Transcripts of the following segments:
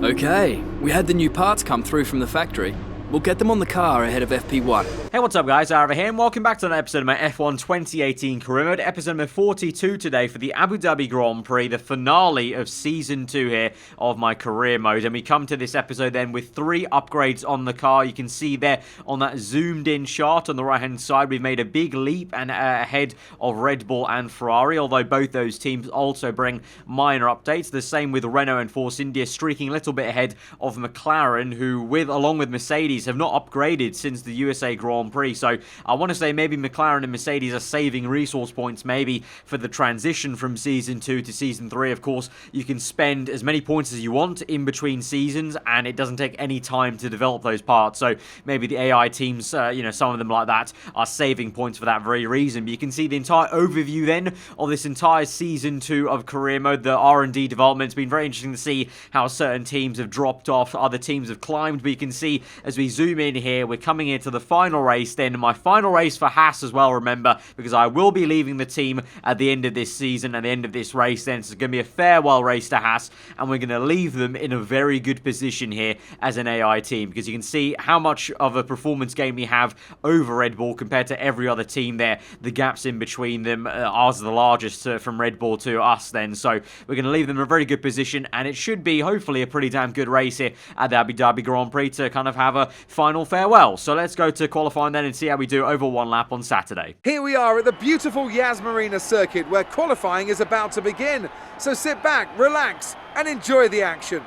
Okay, we had the new parts come through from the factory. We'll get them on the car ahead of FP1. Hey, what's up guys, aarava here and welcome back to another episode of my F1 2018 career mode, episode number 42 today for the Abu Dhabi Grand Prix, the finale of Season 2 here of my career mode. And we come to this episode then with 3 upgrades on the car. You can see there on that zoomed in shot on the right hand side, we've made a big leap and ahead of Red Bull and Ferrari, although both those teams also bring minor updates. The same with Renault and Force India, streaking a little bit ahead of McLaren, who along with Mercedes have not upgraded since the USA Grand Prix. So I want to say maybe McLaren and Mercedes are saving resource points maybe for the transition from Season 2 to Season 3. Of course, you can spend as many points as you want in between seasons and it doesn't take any time to develop those parts. So maybe the AI teams, some of them like that, are saving points for that very reason. But you can see the entire overview then of this entire Season 2 of career mode, the R&D development. It's been very interesting to see how certain teams have dropped off, other teams have climbed, but you can see as we zoom in here, we're coming into the final race then, my final race for Haas as well, remember, because I will be leaving the team at the end of this season, at the end of this race then, so it's going to be a farewell race to Haas, and we're going to leave them in a very good position here as an AI team, because you can see how much of a performance gain we have over Red Bull compared to every other team there. The gaps in between them, ours are the largest from Red Bull to us then, so we're going to leave them in a very good position, and it should be hopefully a pretty damn good race here at the Abu Dhabi Grand Prix to kind of have a final farewell. So let's go to qualifying then and see how we do over one lap on Saturday. Here we are at the beautiful Yas Marina circuit where qualifying is about to begin. So sit back, relax and enjoy the action.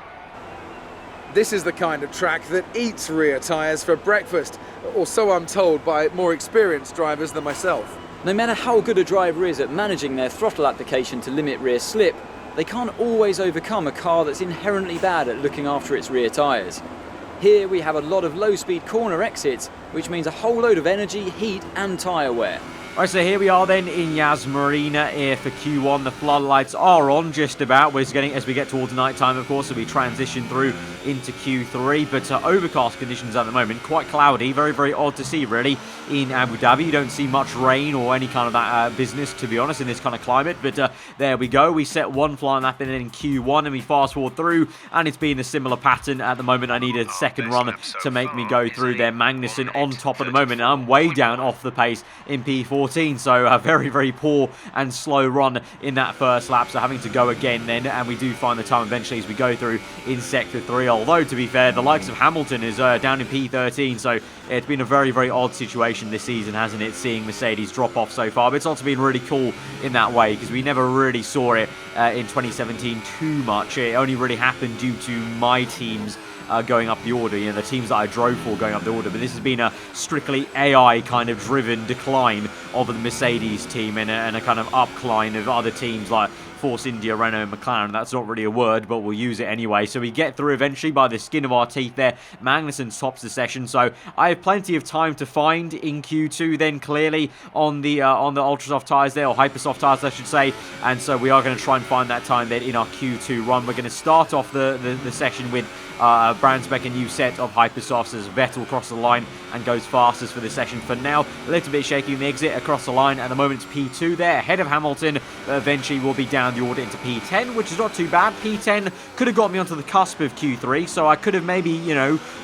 This is the kind of track that eats rear tyres for breakfast, or so I'm told by more experienced drivers than myself. No matter how good a driver is at managing their throttle application to limit rear slip, they can't always overcome a car that's inherently bad at looking after its rear tyres. Here we have a lot of low-speed corner exits, which means a whole load of energy, heat and tyre wear. Alright, so here we are then in Yas Marina here for Q1. The floodlights are on just about. We're getting, as we get towards night time, of course, so we transition through into Q3. But overcast conditions at the moment, quite cloudy, very, very odd to see, really, in Abu Dhabi. You don't see much rain or any kind of that business, to be honest, in this kind of climate. But there we go. We set one flying lap in Q1 and we fast forward through, and it's been a similar pattern. At the moment, I need a second run to make me go through there. Magnussen on top at the moment, and I'm way down off the pace in P14. So a very, very poor and slow run in that first lap, so having to go again then, and we do find the time eventually as we go through in Sector 3, although to be fair, the likes of Hamilton is down in P13, so it's been a very, very odd situation this season, hasn't it, seeing Mercedes drop off so far. But it's also been really cool in that way, because we never really saw it in 2017 too much. It only really happened due to my teams going up the order, the teams that I drove for going up the order. But this has been a strictly AI kind of driven decline of the Mercedes team and a kind of upcline of other teams like Force India, Renault and McLaren. That's not really a word, but we'll use it anyway. So we get through eventually by the skin of our teeth there. Magnussen tops the session, so I have plenty of time to find in Q2 then, clearly on the ultra soft tyres there, or hyper soft tyres I should say, and so we are going to try and find that time then in our Q2 run. We're going to start off the session with Brandsbeck, a new set of hypersofts as Vettel across the line and goes fastest for the session for now. A little bit shaky in the exit across the line. At the moment it's P2 there, ahead of Hamilton. Eventually we'll be down the order into P10, which is not too bad. P10 could have got me onto the cusp of Q3, so I could have maybe,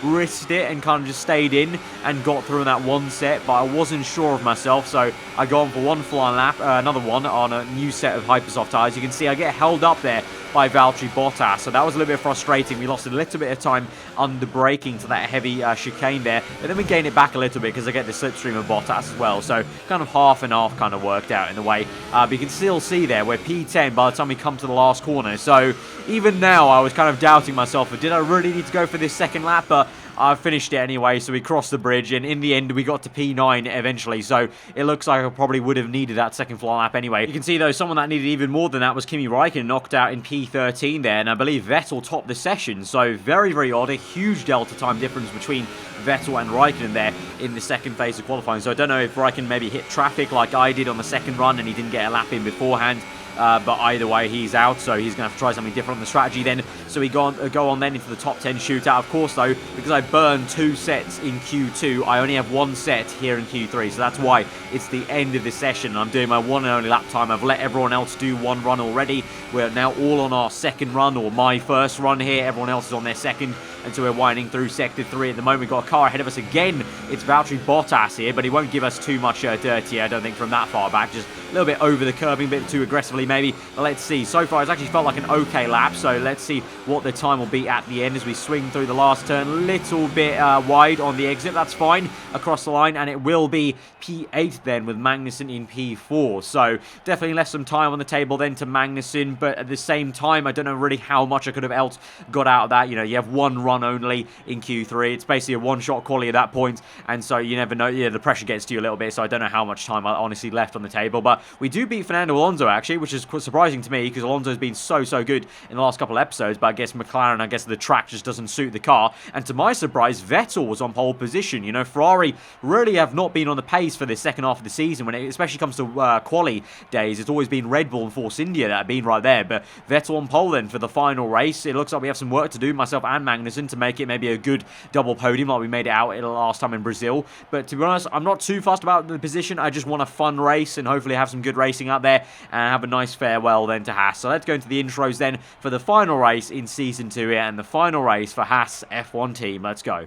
risked it and kind of just stayed in and got through in that one set, but I wasn't sure of myself, so I go on for one flying lap, another one on a new set of hypersoft tyres. You can see I get held up there by Valtteri Bottas, so that was a little bit frustrating. We lost a little bit of time under braking to that heavy chicane there, but then we gain it back a little bit because I get the slipstream of Bottas as well, so kind of half and half kind of worked out in a way. But you can still see there we're P10 by the time we come to the last corner, so even now I was kind of doubting myself, but did I really need to go for this second lap? But I finished it anyway, so we crossed the bridge, and in the end we got to P9 eventually, so it looks like I probably would have needed that second fly lap anyway. You can see though someone that needed even more than that was Kimi Räikkönen, knocked out in P13 there, and I believe Vettel topped the session, so very, very odd, a huge delta time difference between Vettel and Räikkönen there in the second phase of qualifying. So I don't know if Räikkönen maybe hit traffic like I did on the second run and he didn't get a lap in beforehand. but either way, he's out, so he's going to have to try something different on the strategy then. So we go on then into the top 10 shootout. Of course, though, because I burned 2 sets in Q2, I only have 1 set here in Q3, so that's why it's the end of this session. I'm doing my one and only lap time. I've let everyone else do 1 run already. We're now all on our second run, or my first run here. Everyone else is on their second, and so we're winding through Sector 3 at the moment. We've got a car ahead of us again. It's Valtteri Bottas here, but he won't give us too much dirt here, I don't think, from that far back. Just a little bit over the curbing, a bit too aggressively maybe. But let's see. So far, it's actually felt like an okay lap, so let's see what the time will be at the end as we swing through the last turn. Little bit wide on the exit. That's fine across the line, and it will be P8 then with Magnussen in P4. So definitely left some time on the table then to Magnussen, but at the same time, I don't know really how much I could have else got out of that. You know, you have 1 run only in Q3. It's basically a one-shot quali at that point, and so you never know. Yeah, the pressure gets to you a little bit, so I don't know how much time I honestly left on the table. But we do beat Fernando Alonso, actually, which is quite surprising to me because Alonso's been so good in the last couple of episodes, but I guess McLaren, I guess the track just doesn't suit the car. And to my surprise, Vettel was on pole position. You know, Ferrari really have not been on the pace for the second half of the season when it especially comes to quali days. It's always been Red Bull and Force India that have been right there, but Vettel on pole then for the final race. It looks like we have some work to do, myself and Magnussen, to make it maybe a good double podium like we made it out last time in Brazil. But to be honest, I'm not too fussed about the position. I just want a fun race and hopefully have some good racing out there and have a nice farewell then to Haas. So let's go into the intros then for the final race in Season 2 here, and the final race for Haas F1 team. Let's go.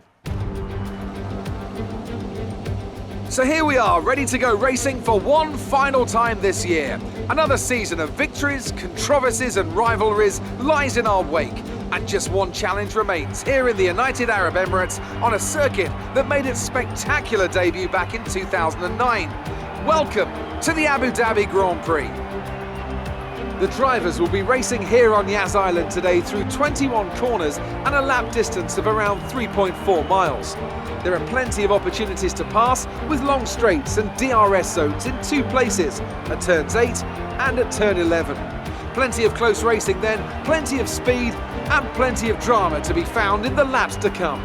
So here we are, ready to go racing for one final time this year. Another season of victories, controversies and rivalries lies in our wake. And just one challenge remains here in the United Arab Emirates on a circuit that made its spectacular debut back in 2009. Welcome to the Abu Dhabi Grand Prix. The drivers will be racing here on Yas Island today through 21 corners and a lap distance of around 3.4 miles. There are plenty of opportunities to pass with long straights and DRS zones in 2 places, at turns 8 and at turn 11. Plenty of close racing then, plenty of speed and plenty of drama to be found in the laps to come.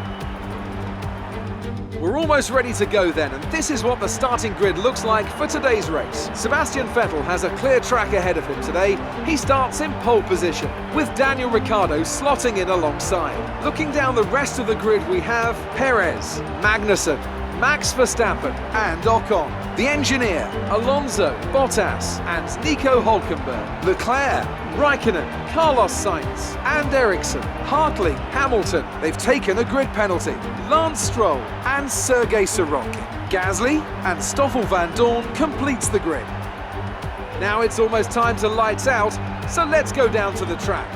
We're almost ready to go then, and this is what the starting grid looks like for today's race. Sebastian Vettel has a clear track ahead of him today. He starts in pole position, with Daniel Ricciardo slotting in alongside. Looking down the rest of the grid, we have Perez, Magnussen, Max Verstappen and Ocon. The engineer, Alonso, Bottas and Nico Hülkenberg. Leclerc, Raikkonen, Carlos Sainz and Ericsson. Hartley, Hamilton. They've taken a grid penalty. Lance Stroll and Sergei Sorokin. Gasly and Stoffel van Dorn completes the grid. Now it's almost time to lights out, so let's go down to the track.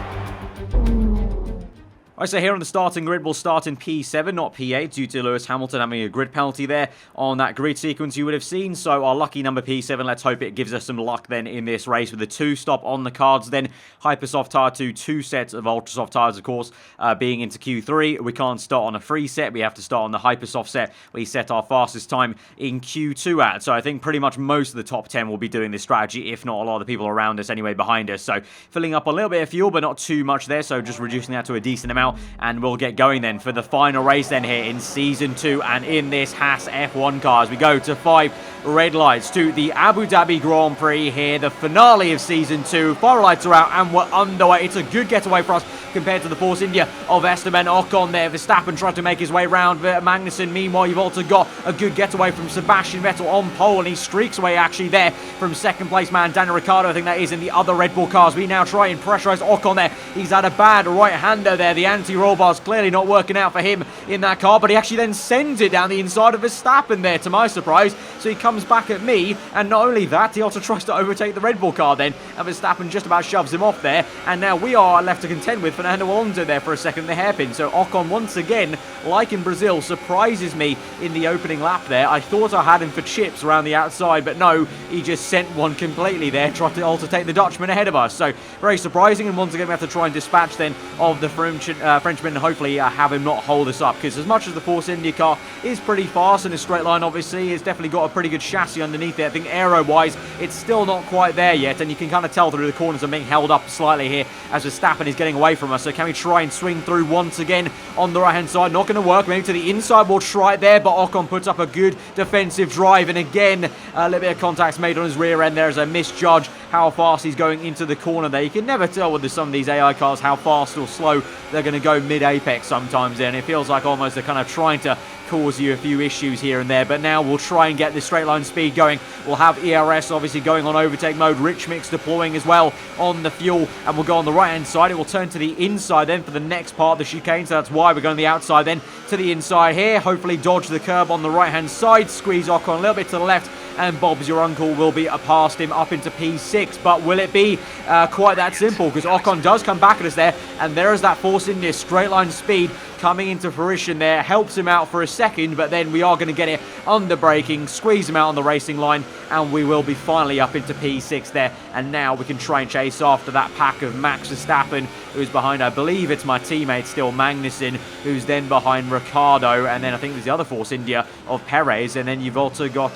Alright, so here on the starting grid, we'll start in P7, not P8, due to Lewis Hamilton having a grid penalty there on that grid sequence you would have seen. So our lucky number P7, let's hope it gives us some luck then in this race with the 2-stop on the cards. Then Hypersoft Tyre 2 sets of Ultra Soft tyres, of course, being into Q3. We can't start on a free set, we have to start on the Hypersoft set. We set our fastest time in Q2 at. So I think pretty much most of the top 10 will be doing this strategy, if not a lot of the people around us anyway behind us. So filling up a little bit of fuel, but not too much there, so just reducing that to a decent amount. And we'll get going then for the final race then here in Season 2 and in this Haas F1 car as we go to 5 red lights to the Abu Dhabi Grand Prix here, the finale of Season 2. 5 lights are out and we're underway. It's a good getaway for us compared to the Force India of Esteban Ocon there. Verstappen trying to make his way round Magnussen. Meanwhile, you've also got a good getaway from Sebastian Vettel on pole, and he streaks away actually there from second place man Daniel Ricciardo, I think that is, in the other Red Bull cars. We now try and pressurise Ocon there. He's had a bad right-hander there. The anti-roll bar's clearly not working out for him in that car, but he actually then sends it down the inside of Verstappen there, to my surprise. So he comes back at me, and not only that, he also tries to overtake the Red Bull car then, and Verstappen just about shoves him off there, and now we are left to contend with Fernando Alonso there for a second, the hairpin. So Ocon once again, like in Brazil, surprises me in the opening lap there. I thought I had him for chips around the outside, but no, he just sent one completely there, tried to altertate the Dutchman ahead of us. So very surprising, and once again we have to try and dispatch then of the Frenchman, and hopefully have him not hold us up, because as much as the Force India car is pretty fast in a straight line, obviously, it's definitely got a pretty good chassis underneath it. I think aero-wise, it's still not quite there yet, and you can kind of tell through the corners I'm being held up slightly here as Verstappen is getting away from us. So can we try and swing through once again on the right-hand side? Not going to work. Maybe to the inside, we'll try it there, but Ocon puts up a good defensive drive, and again, a little bit of contact's made on his rear end. There's a misjudge. how fast he's going into the corner there. You can never tell with some of these AI cars how fast or slow they're going to go mid-apex sometimes, and it feels like almost they're kind of trying to cause you a few issues here and there. But now we'll try and get the straight line speed going. We'll have ERS obviously going on overtake mode, Rich Mix deploying as well on the fuel, and we'll go on the right hand side. It will turn to the inside then for the next part of the chicane, so that's why we're going the outside then to the inside here. Hopefully dodge the curb on the right hand side, squeeze Ocon a little bit to the left, and Bob's your uncle will be past him up into P6. But will it be quite that simple? Because Ocon does come back at us there, and there is that Force India straight line speed coming into fruition there. Helps him out for a second, but then we are going to get it under braking, squeeze him out on the racing line, and we will be finally up into P6 there. And now we can try and chase after that pack of Max Verstappen, who's behind, I believe it's my teammate still, Magnussen, who's then behind Ricciardo, and then I think there's the other Force India of Perez, and then you've also got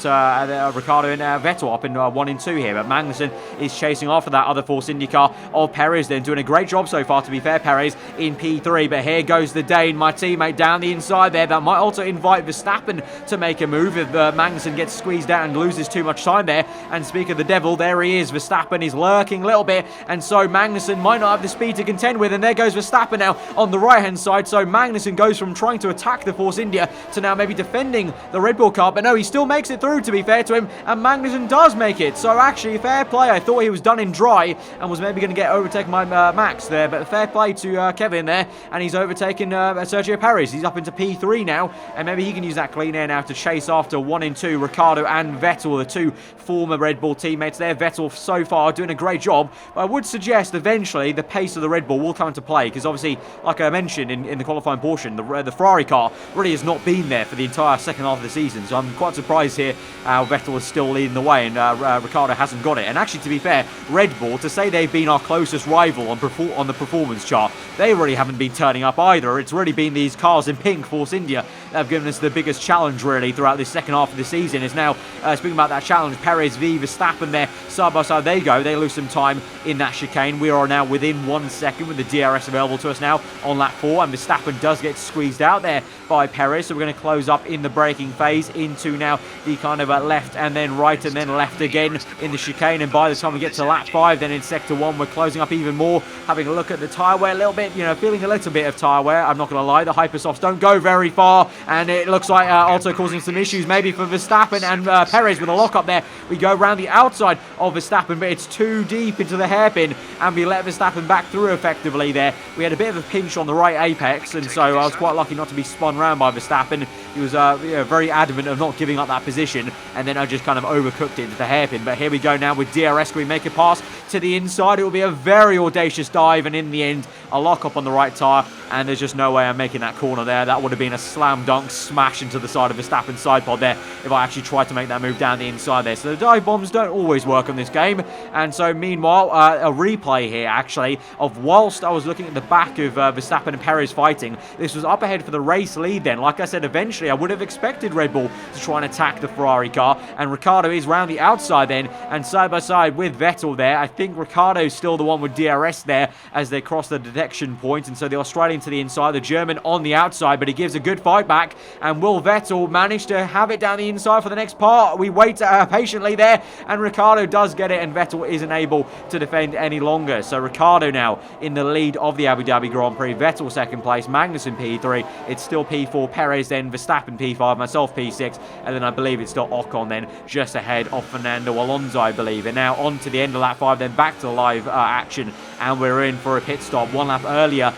Ricciardo and Vettel up in 1 and 2 here. But Magnussen is chasing after that other Force India car of Perez, then doing a great job so far, to be fair, Perez in P3. But here goes the Dane, my teammate, down the inside there. That might also invite Verstappen to make a move if Magnussen gets squeezed out and loses too much time there. And speak of the devil, there he is. Verstappen is lurking a little bit, and so Magnussen might not have the speed to contend with. And there goes Verstappen now on the right hand side. So Magnussen goes from trying to attack the Force India to now maybe defending the Red Bull car. But no, he still makes it through, to be fair to him, and Magnussen does make it. So actually, fair play. I thought he was done in dry and was maybe going to get overtaken by Max there, but fair play to Kevin there, and he's overtaken Sergio Perez. He's up into P3 now, and maybe he can use that clean air now to chase after 1 and 2, Ricciardo and Vettel, the two former Red Bull teammates there. Vettel so far doing a great job, but I would suggest eventually the pace of the Red Bull will come into play, because obviously, like I mentioned in the qualifying portion, the Ferrari car really has not been there for the entire second half of the season. So I'm quite surprised here how Vettel is still leading the way, and Ricciardo hasn't got it. And actually, to be fair, Red Bull, to say they've been our closest rival on the performance chart, they really haven't been turning up either. It's really been these cars in pink, Force India, that have given us the biggest challenge really throughout this second half of the season. Is now speaking about that challenge, Perez v Verstappen there, side by side they go. They lose some time in that chicane. We are now within 1 second with the DRS available to us now on lap 4, and Verstappen does get squeezed out there by Perez. So we're going to close up in the braking phase into now the kind of left and then right and then left again in the chicane. And by the time we get to lap 5, then in sector 1, we're closing up even more, having a look at the tyre wear a little bit, feeling a little bit of tyre wear. I'm not going to lie, the Hypersofts don't go very far, and it looks like also causing some issues maybe for Verstappen and Perez with a lock up there. We go around the outside of Verstappen, but it's too deep into the hairpin, and we let Verstappen back through effectively there. We had a bit of a pinch on the right apex, and so I was quite lucky not to be spun round by Verstappen. He was very adamant of not giving up that position, and then I just kind of overcooked it into the hairpin. But here we go now with DRS. Can we make a pass to the inside? It will be a very audacious dive, and in the end, a lock up on the right tyre, and there's just no way I'm making that corner there. That would have been a slam dunk smash into the side of Verstappen's side pod there if I actually tried to make that move down the inside there. So the dive bombs don't always work on this game. And so meanwhile, a replay here actually of whilst I was looking at the back of Verstappen and Perez fighting. This was up ahead for the race lead then. Like I said, eventually I would have expected Red Bull to try and attack the Ferrari car, and Ricciardo is round the outside then, and side by side with Vettel there. I think Ricciardo's still the one with DRS there as they cross the detection point, and so the Australian to the inside, the German on the outside, but he gives a good fight back. And will Vettel manage to have it down the inside for the next part? We wait patiently there, and Ricciardo does get it, and Vettel isn't able to defend any longer. So Ricciardo now in the lead of the Abu Dhabi Grand Prix. Vettel second place, Magnussen P3. It's still P4, Perez then, Verstappen P5, myself P6, and then I believe it's still Ocon then just ahead of Fernando Alonso, I believe. And now on to the end of lap 5, then back to the live action, and we're in for a pit stop 1 lap earlier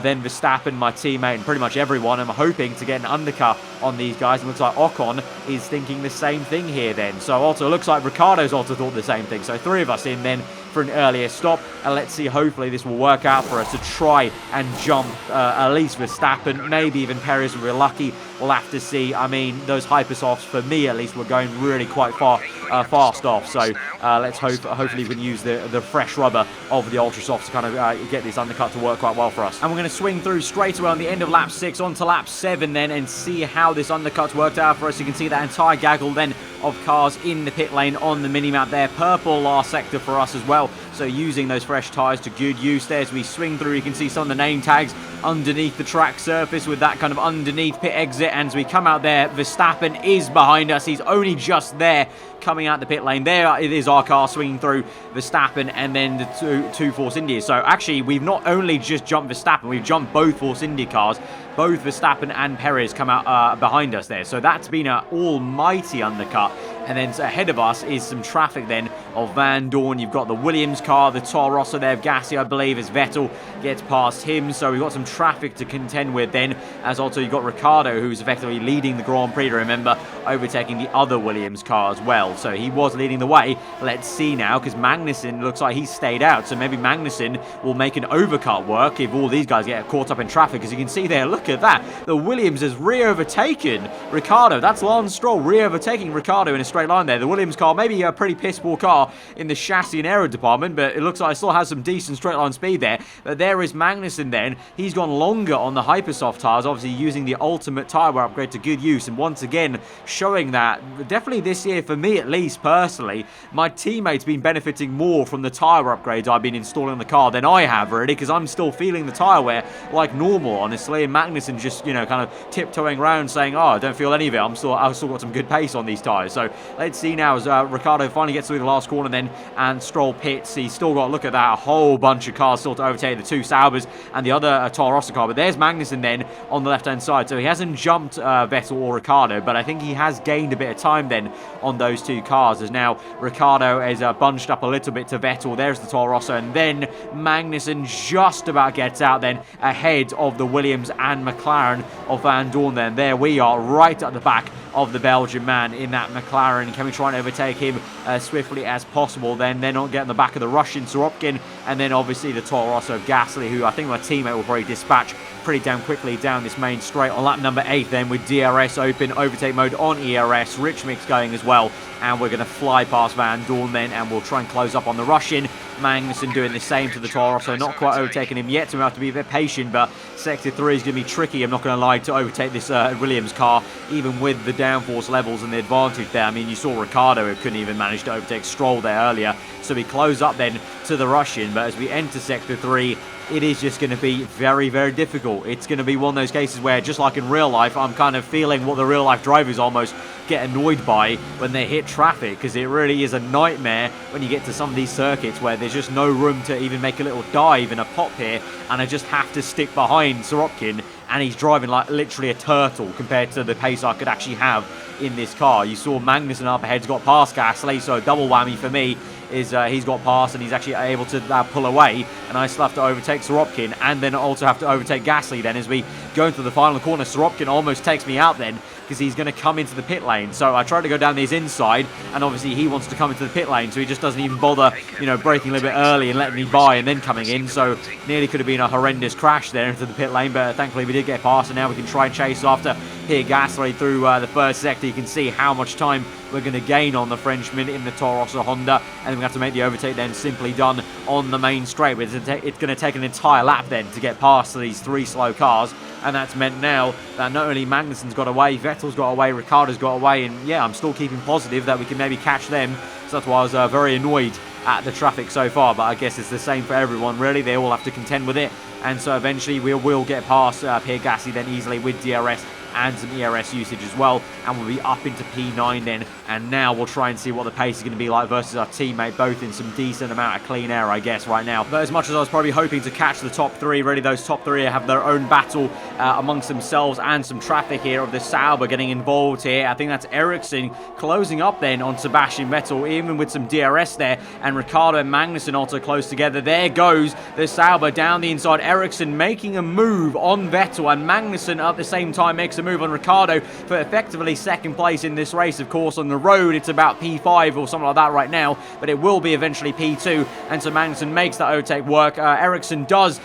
then Verstappen, my teammate, and pretty much everyone. I'm hoping to get an undercut on these guys. It looks like Ocon is thinking the same thing here then. So also looks like Ricciardo's also thought the same thing. So 3 of us in then for an earlier stop, and let's see, hopefully this will work out for us to try and jump at least Verstappen, maybe even Perez if we're lucky. We'll have to see. I mean, those Hypersofts, for me at least, were going really quite fast off. So let's hopefully we can use the fresh rubber of the Ultrasofts to kind of get this undercut to work quite well for us. And we're going to swing through straight away on the end of lap 6 onto lap 7 then, and see how this undercut's worked out for us. You can see that entire gaggle then of cars in the pit lane on the minimap there. Purple last sector for us as well. So using those fresh tyres to good use there. As we swing through, you can see some of the name tags underneath the track surface with that kind of underneath pit exit. And as we come out there, Verstappen is behind us. He's only just there coming out the pit lane. There it is, our car swinging through Verstappen and then the two Force Indias. So actually, we've not only just jumped Verstappen, we've jumped both Force India cars. Both Verstappen and Perez come out behind us there. So that's been an almighty undercut. And then ahead of us is some traffic then of Van Dorn. You've got the Williams car, the Toro Rosso there of Gasly, I believe, as Vettel gets past him. So we've got some traffic to contend with then. As also you've got Ricciardo, who's effectively leading the Grand Prix, to remember, overtaking the other Williams car as well. So he was leading the way. Let's see now, because Magnussen looks like he's stayed out. So maybe Magnussen will make an overcut work if all these guys get caught up in traffic. As you can see there, look at that. The Williams has re-overtaken Ricciardo. That's Lance Stroll re-overtaking Ricciardo in a straight line there. The Williams car, maybe a pretty piss poor car in the chassis and aero department, but it looks like it still has some decent straight line speed there. But there is Magnussen then. He's gone longer on the Hypersoft tyres, obviously using the ultimate tyre wear upgrade to good use. And once again, showing that, definitely this year, for me at least personally, my teammates been benefiting more from the tyre upgrades I've been installing on the car than I have, really, because I'm still feeling the tyre wear like normal, honestly. And Magnussen just, you know, kind of tiptoeing around saying, oh, I don't feel any of it. I've still got some good pace on these tyres. So let's see now as Ricciardo finally gets through the last corner then, and Stroll pits. He's still got, look at that, a whole bunch of cars still to overtake, the two Saubers and the other Toro Rosso car. But there's Magnussen then on the left-hand side. So he hasn't jumped Vettel or Ricciardo, but I think he has gained a bit of time then on those two cars, as now Ricciardo is bunched up a little bit to Vettel. There's the Toro Rosso, and then Magnussen just about gets out then ahead of the Williams and McLaren of Van Dorn then. There we are, right at the back of the Belgian man in that McLaren. Can we try and overtake him as swiftly as possible? Then they're not getting the back of the Russian Sorokin, and then obviously the Toro Rosso of Gasly, who I think my teammate will probably dispatch pretty damn quickly down this main straight on lap number 8 then, with DRS open, overtake mode on ERS, rich mix going as well, and we're going to fly past Van Dorn then, and we'll try and close up on the Russian. Magnussen doing the same to the Toro Rosso, not quite overtaking him yet, so we have to be a bit patient, but sector 3 is going to be tricky, I'm not going to lie, to overtake this Williams car, even with the downforce levels and the advantage there. I mean, you saw Ricciardo, who couldn't even manage to overtake Stroll there earlier, so we close up then to the Russian. But as we enter sector 3, it is just going to be very, very difficult. It's going to be one of those cases where, just like in real life, I'm kind of feeling what the real life drivers almost get annoyed by when they hit traffic, because it really is a nightmare when you get to some of these circuits where there's just no room to even make a little dive and a pop here, and I just have to stick behind Sorokin, and he's driving like literally a turtle compared to the pace I could actually have in this car. You saw Magnussen up ahead's got past Gasly, so double whammy for me is he's got past and he's actually able to pull away, and I still have to overtake Sorokin and then also have to overtake Gasly then as we go into the final corner. Sorokin almost takes me out then because he's going to come into the pit lane, so I try to go down his inside, and obviously he wants to come into the pit lane, so he just doesn't even bother, you know, braking a little bit early and letting me by and then coming in. So nearly could have been a horrendous crash there into the pit lane, but thankfully we did get past, and now we can try and chase after Pierre Gasly through the first sector. You can see how much time we're going to gain on the Frenchman in the Toro Rosso Honda, and we have to make the overtake then simply done on the main straight. It's going to take an entire lap then to get past these three slow cars, and that's meant now that not only Magnussen's got away, Vettel's got away, Ricciardo's got away, and yeah, I'm still keeping positive that we can maybe catch them. So that's why I was very annoyed at the traffic so far, but I guess it's the same for everyone really. They all have to contend with it, and so eventually we will get past Pierre Gasly then easily with DRS and some ERS usage as well, and we'll be up into P9 then, and now we'll try and see what the pace is going to be like versus our teammate, both in some decent amount of clean air, I guess, right now. But as much as I was probably hoping to catch the top three, really those top three have their own battle amongst themselves, and some traffic here of the Sauber getting involved here. I think that's Ericsson closing up then on Sebastian Vettel, even with some DRS there, and Ricciardo and Magnussen also close together. There goes the Sauber down the inside. Ericsson making a move on Vettel, and Magnussen at the same time makes a move on Ricciardo for effectively second place in this race. Of course, on the road it's about P5 or something like that right now, but it will be eventually P2, and so Magnussen makes that overtake work. Ericsson does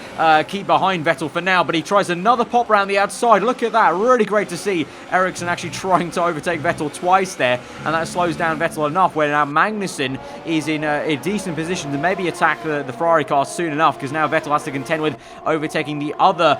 keep behind Vettel for now, but he tries another pop round the outside. Look at that, really great to see Ericsson actually trying to overtake Vettel twice there, and that slows down Vettel enough where now Magnussen is in a decent position to maybe attack the Ferrari car soon enough, because now Vettel has to contend with overtaking the other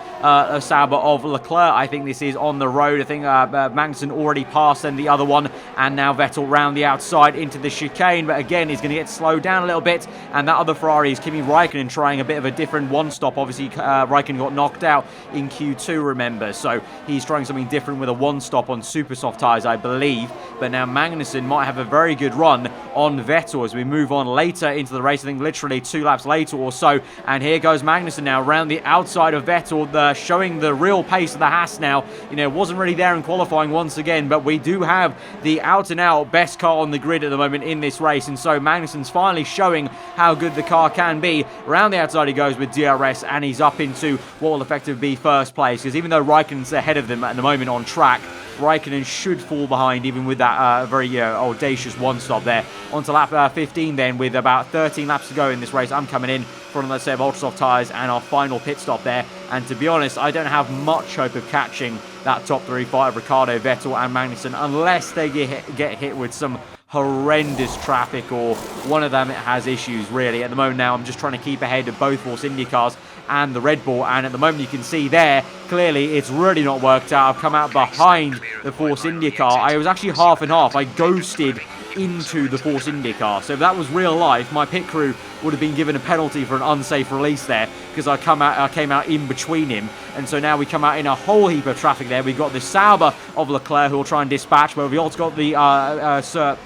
Sauber of Leclerc, I think this is, on the the road. I think Magnussen already passed then the other one, and now Vettel round the outside into the chicane, but again he's going to get slowed down a little bit, and that other Ferrari is Kimi Raikkonen trying a bit of a different one-stop. Obviously Raikkonen got knocked out in Q2, remember, so he's trying something different with a one-stop on super soft tyres, I believe. But now Magnussen might have a very good run on Vettel as we move on later into the race, I think literally 2 laps later or so, and here goes Magnussen now around the outside of Vettel, showing the real pace of the Haas now. You know, it wasn't really there in qualifying once again, but we do have the out-and-out best car on the grid at the moment in this race, and so Magnussen's finally showing how good the car can be. Around the outside he goes with DRS, and he's up into what will effectively be first place, because even though Raikkonen's ahead of them at the moment on track, Raikkonen should fall behind even with that very audacious one-stop there. On to lap 15 then, with about 13 laps to go in this race. I'm coming in from, let's say, of ultra soft tyres and our final pit stop there. And to be honest, I don't have much hope of catching that top 3 fight of Ricciardo, Vettel and Magnussen unless they get hit with some horrendous traffic, or one of them has issues really. At the moment now I'm just trying to keep ahead of both Force India cars and the Red Bull, and at the moment you can see there clearly it's really not worked out. I've come out behind the Force India car. I was actually half and half. I ghosted into the Force India car, so if that was real life, my pit crew would have been given a penalty for an unsafe release there, because I came out in between him. And so now we come out in a whole heap of traffic there. We've got the Sauber of Leclerc who will try and dispatch, but we've also got the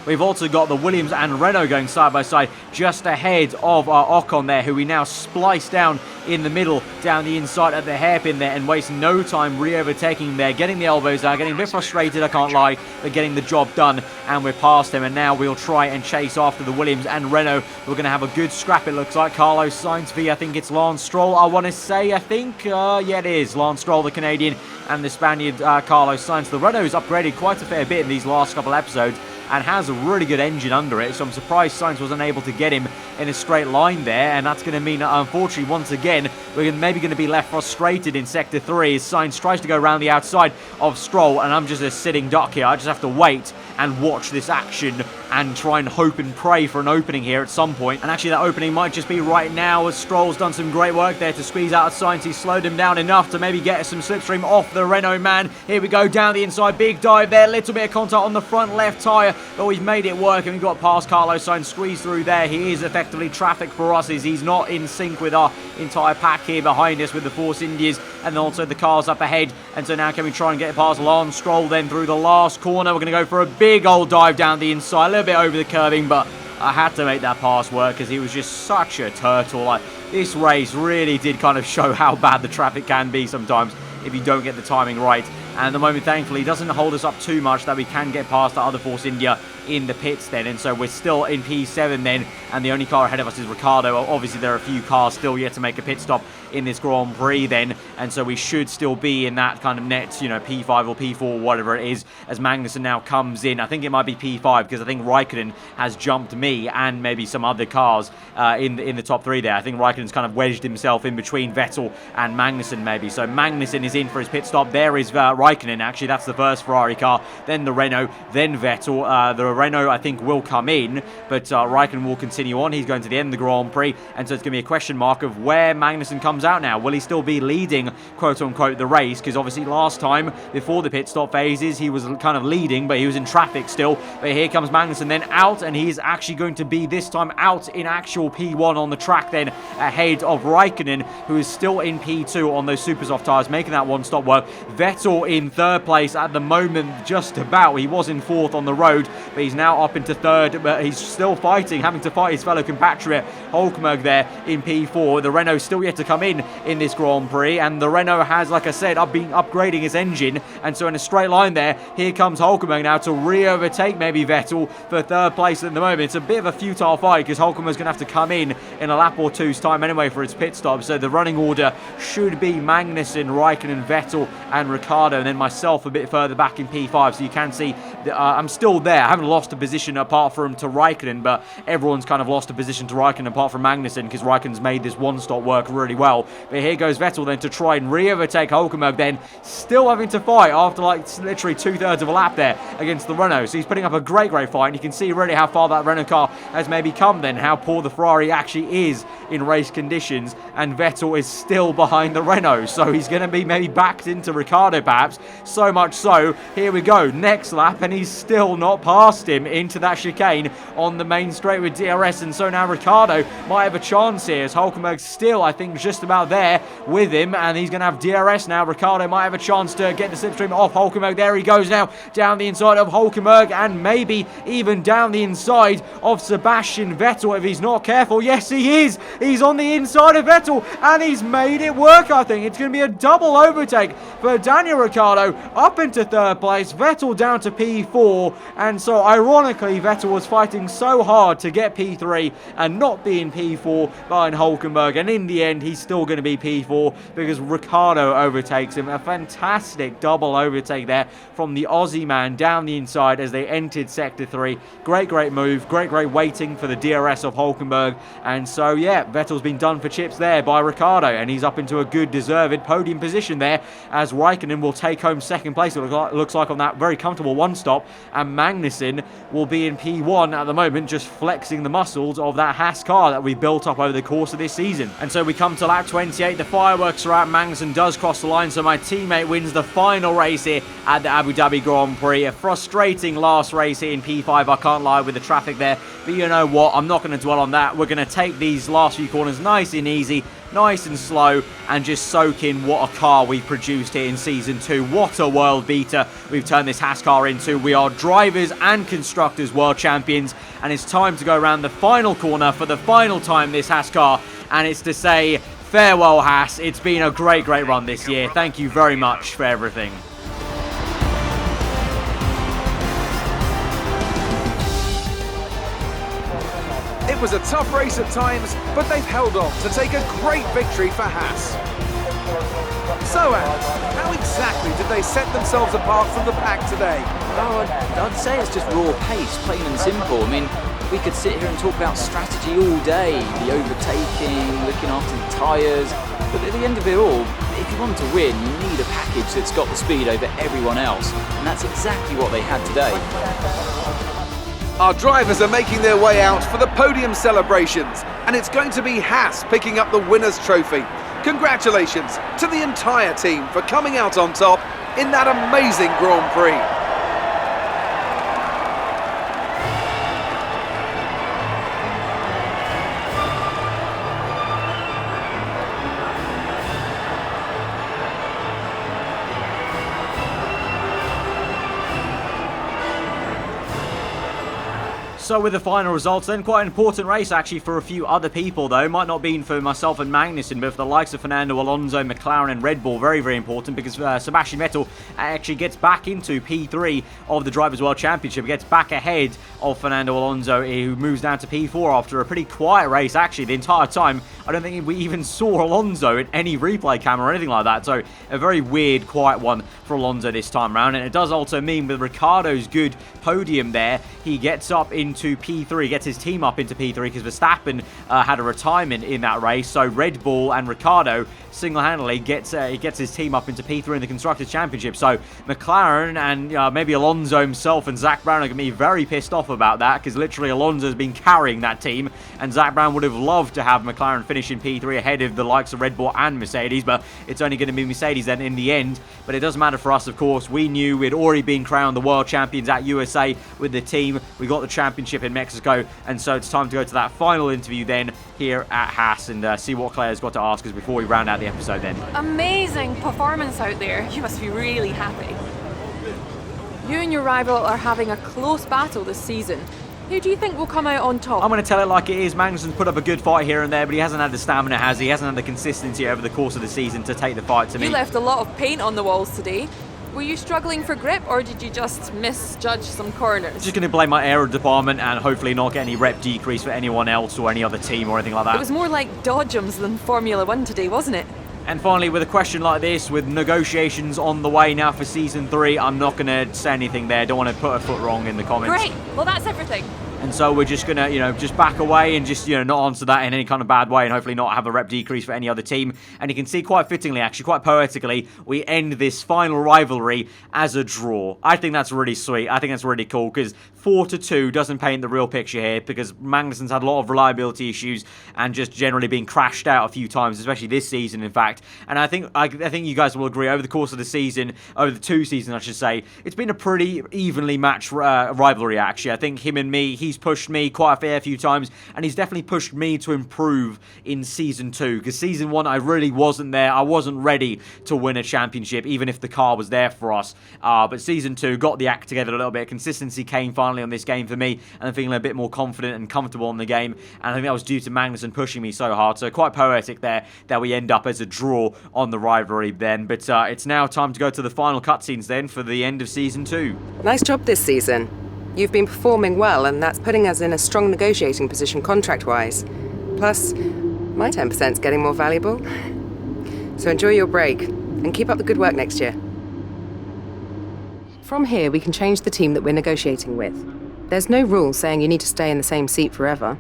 we've also got the Williams and Renault going side by side just ahead of Ocon there, who we now splice down in the middle, down the inside of the hairpin there, and waste no time re-overtaking there, getting the elbows out, getting a bit frustrated, I can't lie, but getting the job done, and we're past him. And now we'll try and chase after the Williams and Renault. We're going to have a good scrap, it looks like. Carlos Sainz v, I think it's Lance Stroll, I want to say, yeah it is Lance Stroll, the Canadian, and the Spaniard Carlos Sainz. The Renault's upgraded quite a fair bit in these last couple episodes and has a really good engine under it, so I'm surprised Sainz wasn't able to get him in a straight line there, and that's going to mean, unfortunately, once again, we're maybe going to be left frustrated in Sector 3 as Sainz tries to go around the outside of Stroll, and I'm just a sitting duck here. I just have to wait and watch this action and try and hope and pray for an opening here at some point. And actually that opening might just be right now, as Stroll's done some great work there to squeeze out Sainz. He's slowed him down enough to maybe get some slipstream off the Renault man. Here we go, down the inside, big dive there, little bit of contact on the front left tyre, but we've made it work, and we've got past Carlos Sainz, squeezed through there. He is effectively traffic for us, as he's not in sync with our entire pack here behind us with the Force Indias and also the cars up ahead. And so now can we try and get past Lance Stroll then through the last corner? We're going to go for a big old dive down the inside, a little bit over the curbing, but I had to make that pass work because he was just such a turtle. Like, this race really did kind of show how bad the traffic can be sometimes if you don't get the timing right. And at the moment, thankfully, it doesn't hold us up too much that we can get past the other Force India in the pits then. And so we're still in P7 then, and the only car ahead of us is Ricciardo. Obviously, there are a few cars still yet to make a pit stop in this Grand Prix then, and so we should still be in that kind of net, you know, P5 or P4, whatever it is, as Magnussen now comes in. I think it might be P5 because I think Raikkonen has jumped me and maybe some other cars in the top 3 there. I think Raikkonen's kind of wedged himself in between Vettel and Magnussen maybe. So Magnussen is in for his pit stop. There is Raikkonen, actually. That's the first Ferrari car, then the Renault, then Vettel. The Renault, I think, will come in, but Raikkonen will continue on. He's going to the end of the Grand Prix, and so it's going to be a question mark of where Magnussen comes out now. Will he still be leading, quote-unquote, the race? Because obviously last time, before the pit stop phases, he was kind of leading, but he was in traffic still. But here comes Magnussen then out, and he's actually going to be this time out in actual P1 on the track then, ahead of Raikkonen, who is still in P2 on those super soft tyres, making that one-stop work. Vettel in 3rd place at the moment, just about. He was in 4th on the road, but he's now up into 3rd, but he's still fighting, having to fight his fellow compatriot Hulkenberg there in P4. The Renault's still yet to come in this Grand Prix, and the Renault has, like I said, been upgrading its engine, and so in a straight line there, here comes Hulkenberg now to re-overtake maybe Vettel for 3rd place at the moment. It's a bit of a futile fight because Hulkenberg's going to have to come in a lap or two's time anyway for its pit stop, so the running order should be Magnussen, Raikkonen, Vettel and Ricciardo, and then myself a bit further back in P5, so you can see I'm still there. I haven't lost a position apart from to Raikkonen, but everyone's kind of lost a position to Raikkonen apart from Magnussen, because Raikkonen's made this one-stop work really well. But here goes Vettel then to try and re-overtake Hülkenberg, then still having to fight after like literally 2/3 of a lap there against the Renault. So he's putting up a great fight, and you can see really how far that Renault car has maybe come then, how poor the Ferrari actually is in race conditions, and Vettel is still behind the Renault. So he's going to be maybe backed into Ricciardo perhaps, so much so, here we go, next lap, and he's still not past him into that chicane on the main straight with DRS, and so now Ricciardo might have a chance here, as Hülkenberg's still, I think, just about there with him, and he's going to have DRS now. Ricciardo might have a chance to get the slipstream off Hülkenberg. There he goes now, down the inside of Hülkenberg, and maybe even down the inside of Sebastian Vettel if he's not careful. Yes, he is. He's on the inside of Vettel, and he's made it work, I think. It's going to be a double overtake for Daniel Ricciardo up into 3rd place, Vettel down to P4, and so ironically Vettel was fighting so hard to get P3 and not be in P4 behind Hülkenberg, and in the end he's still going to be P4 because Ricciardo overtakes him. A fantastic double overtake there from the Aussie man down the inside as they entered Sector 3. Great move, great waiting for the DRS of Hülkenberg, and so yeah, Vettel's been done for chips there by Ricciardo, and he's up into a good deserved podium position there, as Raikkonen will take home 2nd place, it looks like, on that very comfortable one-stop, and Magnussen will be in P1 at the moment, just flexing the muscles of that Haas car that we built up over the course of this season. And so we come to lap 28, the fireworks are out, Magnussen does cross the line, so my teammate wins the final race here at the Abu Dhabi Grand Prix. A frustrating last race here in P5, I can't lie, with the traffic there, but you know what, I'm not going to dwell on that. We're going to take these last few corners nice and easy, nice and slow, and just soak in what a car we produced here in Season 2. What a world beater we've turned this Haas car into. We are drivers and constructors world champions, and it's time to go around the final corner for the final time this Haas car, and it's to say farewell Haas. It's been a great run this year. Thank you very much for everything. It was a tough race at times, but they've held on to take a great victory for Haas. So, Alex, how exactly did they set themselves apart from the pack today? Oh, I'd say it's just raw pace, plain and simple. I mean, we could sit here and talk about strategy all day, the overtaking, looking after the tyres, but at the end of it all, if you want to win, you need a package that's got the speed over everyone else, and that's exactly what they had today. Our drivers are making their way out for the podium celebrations, and it's going to be Haas picking up the winner's trophy. Congratulations to the entire team for coming out on top in that amazing Grand Prix. So with the final results then, quite an important race actually for a few other people though. Might not be for myself and Magnussen, but for the likes of Fernando, Alonso, McLaren and Red Bull, very important, because Sebastian Vettel actually gets back into P3 of the Drivers' World Championship, gets back ahead of Fernando Alonso, who moves down to P4 after a pretty quiet race actually the entire time. I don't think we even saw Alonso in any replay camera or anything like that, so a very weird, quiet one for Alonso this time around. And it does also mean with Ricciardo's good podium there, he gets up into P3, gets his team up into P3 because Verstappen had a retirement in that race. So Red Bull and Ricciardo single-handedly gets his team up into P3 in the Constructors' Championship. So McLaren and maybe Alonso himself and Zach Brown are going to be very pissed off about that, because literally Alonso's been carrying that team, and Zach Brown would have loved to have McLaren finish in P3 ahead of the likes of Red Bull and Mercedes, but it's only going to be Mercedes then in the end. But it doesn't matter for us, of course. We knew we'd already been crowned the world champions at USA with the team. We got the championship in Mexico, and so it's time to go to that final interview then here at Haas and see what Claire's got to ask us before we round out the episode then. Amazing performance out there. You must be really happy. You and your rival are having a close battle this season. Who do you think will come out on top? I'm going to tell it like it is. Magnussen's put up a good fight here and there, but he hasn't had the stamina, has he? He hasn't had the consistency over the course of the season to take the fight to me. You left a lot of paint on the walls today. Were you struggling for grip, or did you just misjudge some corners? Just going to blame my aero department and hopefully not get any rep decrease for anyone else or any other team or anything like that. It was more like Dodgems than Formula 1 today, wasn't it? And finally, with a question like this, with negotiations on the way now for Season 3, I'm not going to say anything there. Don't want to put a foot wrong in the comments. Great. Well, that's everything. And so we're just going to, just back away and just, not answer that in any kind of bad way and hopefully not have a rep decrease for any other team. And you can see quite fittingly, actually, quite poetically, we end this final rivalry as a draw. I think that's really sweet. I think that's really cool because 4-2 doesn't paint the real picture here because Magnussen's had a lot of reliability issues and just generally being crashed out a few times, especially this season, in fact. And I think you guys will agree, over the course of the season, over the 2 seasons, I should say, it's been a pretty evenly matched rivalry, actually. I think him and me, he's pushed me quite a fair few times, and he's definitely pushed me to improve in Season 2, because Season 1, I really wasn't there. I wasn't ready to win a championship, even if the car was there for us. But Season 2 got the act together a little bit. Consistency came finally on this game for me, and I'm feeling a bit more confident and comfortable in the game, and I think that was due to Magnussen pushing me so hard. So quite poetic there that we end up as a draw on the rivalry then. But it's now time to go to the final cutscenes then for the end of Season 2. Nice job this season. You've been performing well, and that's putting us in a strong negotiating position contract-wise. Plus, my 10%'s getting more valuable. So enjoy your break, and keep up the good work next year. From here, we can change the team that we're negotiating with. There's no rule saying you need to stay in the same seat forever.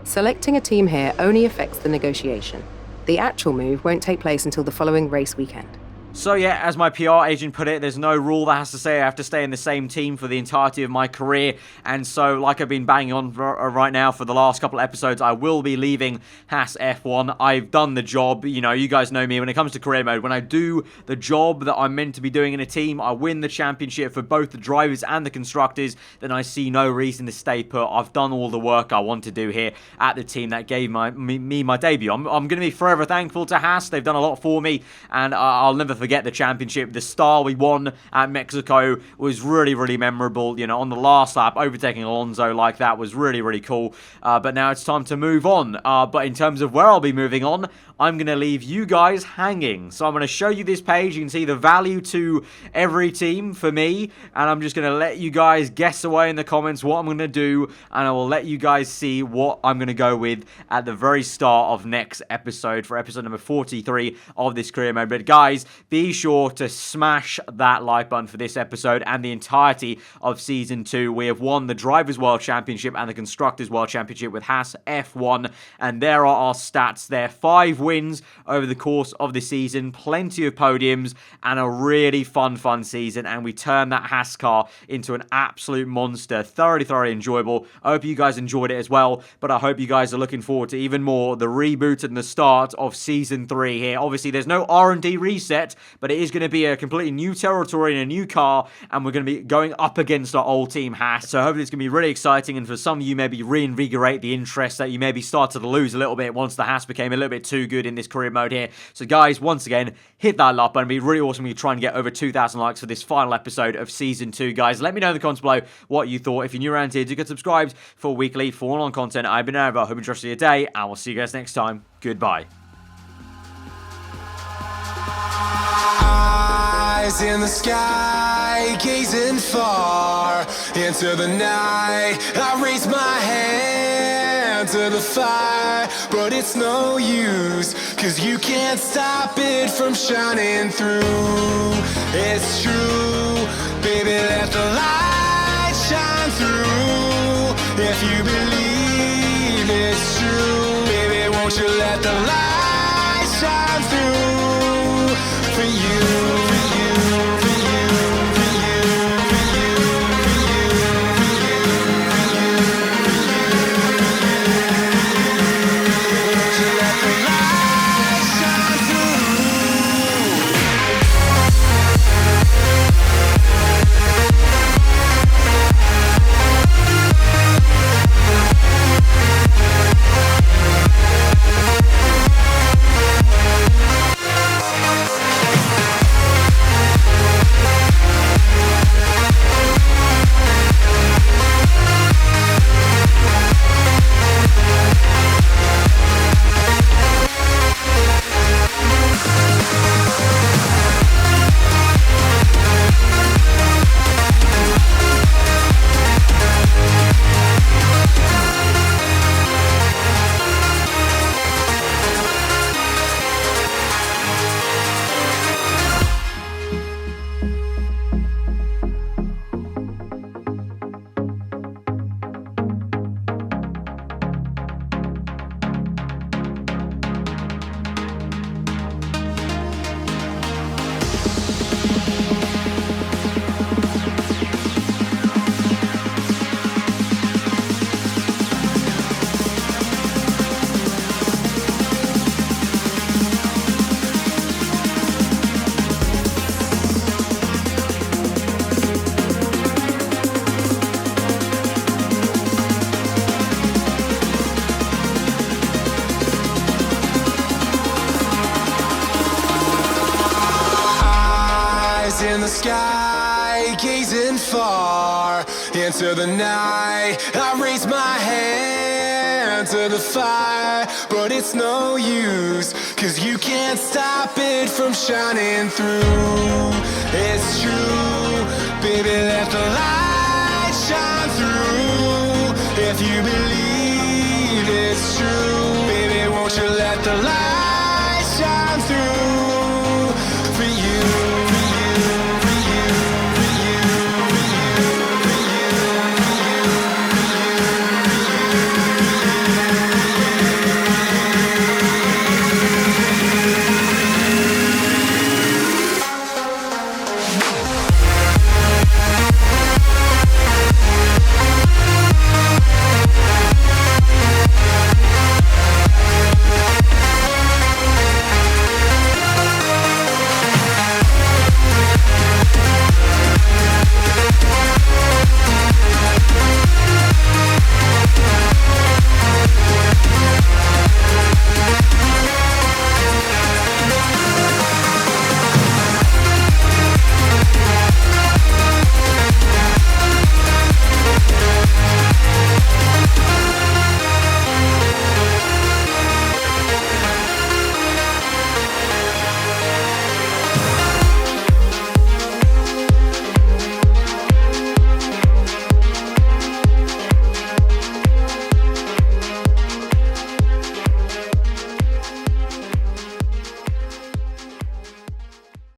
Selecting a team here only affects the negotiation. The actual move won't take place until the following race weekend. So yeah, as my PR agent put it, there's no rule that has to say I have to stay in the same team for the entirety of my career. And so, like I've been banging on right now for the last couple of episodes, I will be leaving Haas F1. I've done the job. You guys know me when it comes to career mode. When I do the job that I'm meant to be doing in a team, I win the championship for both the drivers and the constructors, then I see no reason to stay put. I've done all the work I want to do here at the team that gave me my debut. I'm going to be forever thankful to Haas. They've done a lot for me, and I'll never forget the championship. The star we won at Mexico was really, really memorable. On the last lap, overtaking Alonso like that was really, really cool. But now it's time to move on. But in terms of where I'll be moving on, I'm going to leave you guys hanging. So I'm going to show you this page. You can see the value to every team for me. And I'm just going to let you guys guess away in the comments what I'm going to do. And I will let you guys see what I'm going to go with at the very start of next episode, for episode number 43 of this career mode. But guys, be sure to smash that like button for this episode and the entirety of Season 2. We have won the Drivers' World Championship and the Constructors' World Championship with Haas F1. And there are our stats there. 5 wins over the course of the season, plenty of podiums, and a really fun season. And we turned that Haas car into an absolute monster. Thoroughly enjoyable. I hope you guys enjoyed it as well, but I hope you guys are looking forward to even more, the reboot and the start of Season 3 here. Obviously, there's no R&D reset, but it is going to be a completely new territory and a new car, and we're going to be going up against our old team Haas. So hopefully it's going to be really exciting, and for some of you, maybe reinvigorate the interest that you maybe started to lose a little bit once the Haas became a little bit too good in this career mode here. So guys, once again, hit that like button. It'd be really awesome if you try and get over 2,000 likes for this final episode of Season 2, guys. Let me know in the comments below what you thought. If you're new around here, do get subscribed for weekly Formula 1 content. I've been over. Hope you enjoy your day, and we'll see you guys next time. Goodbye. Eyes in the sky, gazing far into the night. I raise my hand to the fire, but it's no use, 'cause you can't stop it from shining through. It's true, baby, let the light shine through. If you believe it's true, baby, won't you let the light shine through for you. eyes in the sky, gazing far into the night. I raise my hand to the fire, but it's no use, 'cause you can't stop it from shining through. It's true, baby, let the light